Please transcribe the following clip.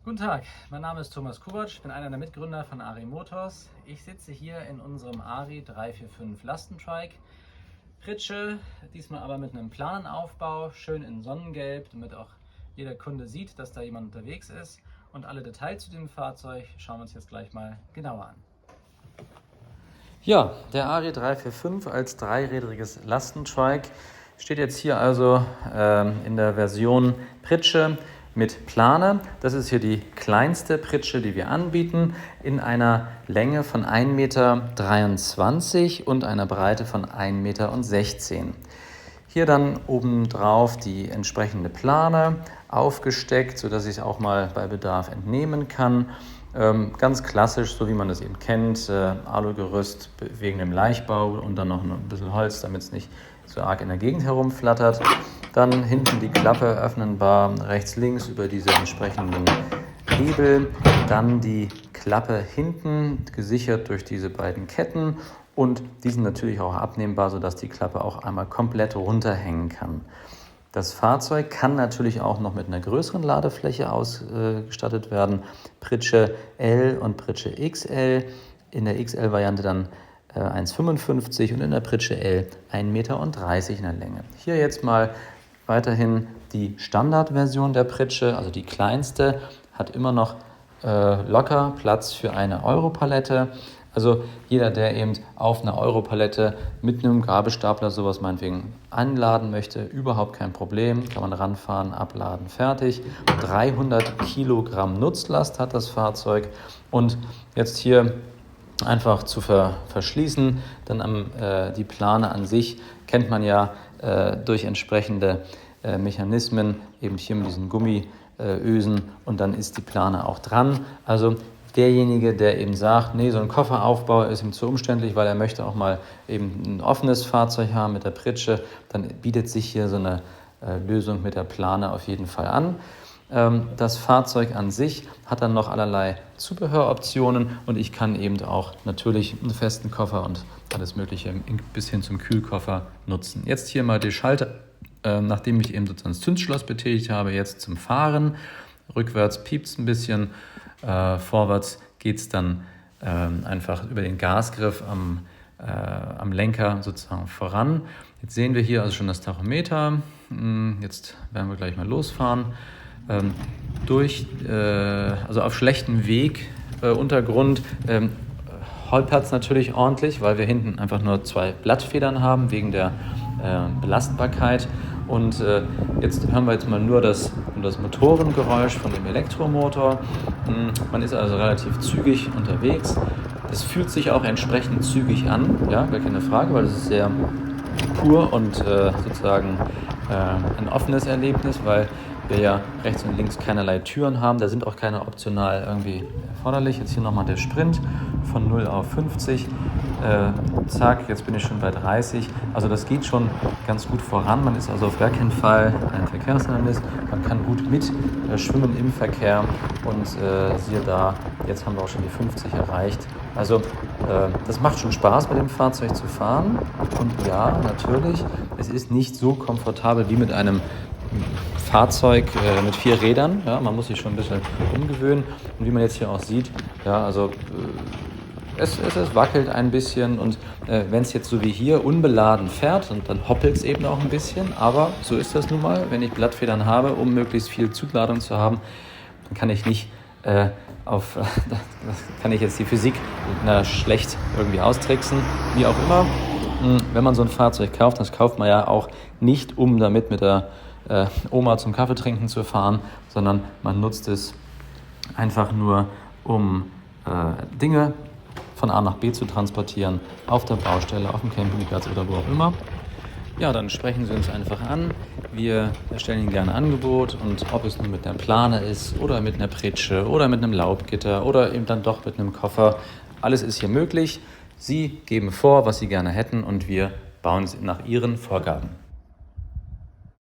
Guten Tag, mein Name ist Thomas Kubatsch, ich bin einer der Mitgründer von ARI Motors. Ich sitze hier in unserem ARI 345 Lastentrike. Pritsche, diesmal aber mit einem Planenaufbau, schön in Sonnengelb, damit auch jeder Kunde sieht, dass da jemand unterwegs ist. Und alle Details zu dem Fahrzeug schauen wir uns jetzt gleich mal genauer an. Ja, der ARI 345 als dreirädriges Lastentrike steht jetzt hier also in der Version Pritsche mit Plane. Das ist hier die kleinste Pritsche, die wir anbieten, in einer Länge von 1,23 m und einer Breite von 1,16 m. Hier dann obendrauf die entsprechende Plane aufgesteckt, sodass ich es auch mal bei Bedarf entnehmen kann. Ganz klassisch, so wie man das eben kennt, Alugerüst wegen dem Leichtbau und dann noch ein bisschen Holz, damit es nicht so arg in der Gegend herumflattert. Dann hinten die Klappe öffnenbar rechts, links über diese entsprechenden Hebel. Dann die Klappe hinten, gesichert durch diese beiden Ketten. Und die sind natürlich auch abnehmbar, sodass die Klappe auch einmal komplett runterhängen kann. Das Fahrzeug kann natürlich auch noch mit einer größeren Ladefläche ausgestattet werden. Pritsche L und Pritsche XL. In der XL-Variante dann 1,55 und in der Pritsche L 1,30 Meter in der Länge. Hier jetzt mal weiterhin die Standardversion der Pritsche, also die kleinste, hat immer noch locker Platz für eine Europalette. Also jeder, der eben auf einer Europalette mit einem Gabelstapler sowas meinetwegen anladen möchte, überhaupt kein Problem, kann man ranfahren, abladen, fertig. 300 Kilogramm Nutzlast hat das Fahrzeug und jetzt hier einfach zu verschließen, dann die Plane an sich kennt man ja durch entsprechende Mechanismen, eben hier mit diesen Gummiösen und dann ist die Plane auch dran. Also derjenige, der eben sagt, nee, so ein Kofferaufbau ist ihm zu umständlich, weil er möchte auch mal eben ein offenes Fahrzeug haben mit der Pritsche, dann bietet sich hier so eine Lösung mit der Plane auf jeden Fall an. Das Fahrzeug an sich hat dann noch allerlei Zubehöroptionen und ich kann eben auch natürlich einen festen Koffer und alles Mögliche bis hin zum Kühlkoffer nutzen. Jetzt hier mal die Schalter, nachdem ich eben sozusagen das Zündschloss betätigt habe, jetzt zum Fahren. Rückwärts piept es ein bisschen, vorwärts geht es dann einfach über den Gasgriff am Lenker sozusagen voran. Jetzt sehen wir hier also schon das Tachometer. Jetzt werden wir gleich mal losfahren. Also auf schlechtem Weg, Untergrund, holpert es natürlich ordentlich, weil wir hinten einfach nur 2 Blattfedern haben, wegen der Belastbarkeit. Und jetzt hören wir jetzt mal nur das Motorengeräusch von dem Elektromotor. Man ist also relativ zügig unterwegs. Es fühlt sich auch entsprechend zügig an, ja, gar keine Frage, weil es ist sehr pur und sozusagen ein offenes Erlebnis, weil wir ja rechts und links keinerlei Türen haben. Da sind auch keine optional irgendwie erforderlich. Jetzt hier nochmal der Sprint von 0 auf 50. Zack, jetzt bin ich schon bei 30. Also das geht schon ganz gut voran. Man ist also auf gar keinen Fall ein Verkehrshindernis. Man kann gut mit schwimmen im Verkehr und siehe da, jetzt haben wir auch schon die 50 erreicht. Also das macht schon Spaß, mit dem Fahrzeug zu fahren. Und ja, natürlich, es ist nicht so komfortabel wie mit einem Fahrzeug mit 4 Rädern. Ja, man muss sich schon ein bisschen umgewöhnen. Und wie man jetzt hier auch sieht, ja, also es wackelt ein bisschen und wenn es jetzt so wie hier unbeladen fährt, und dann hoppelt es eben auch ein bisschen, aber so ist das nun mal. Wenn ich Blattfedern habe, um möglichst viel Zugladung zu haben, dann kann ich nicht kann ich jetzt die Physik schlecht irgendwie austricksen, wie auch immer. Wenn man so ein Fahrzeug kauft, das kauft man ja auch nicht, um damit mit der Oma zum Kaffee trinken zu fahren, sondern man nutzt es einfach nur, um Dinge von A nach B zu transportieren, auf der Baustelle, auf dem Campingplatz oder wo auch immer. Ja, dann sprechen Sie uns einfach an. Wir erstellen Ihnen gerne ein Angebot und ob es nun mit einer Plane ist oder mit einer Pritsche oder mit einem Laubgitter oder eben dann doch mit einem Koffer, alles ist hier möglich. Sie geben vor, was Sie gerne hätten und wir bauen es nach Ihren Vorgaben.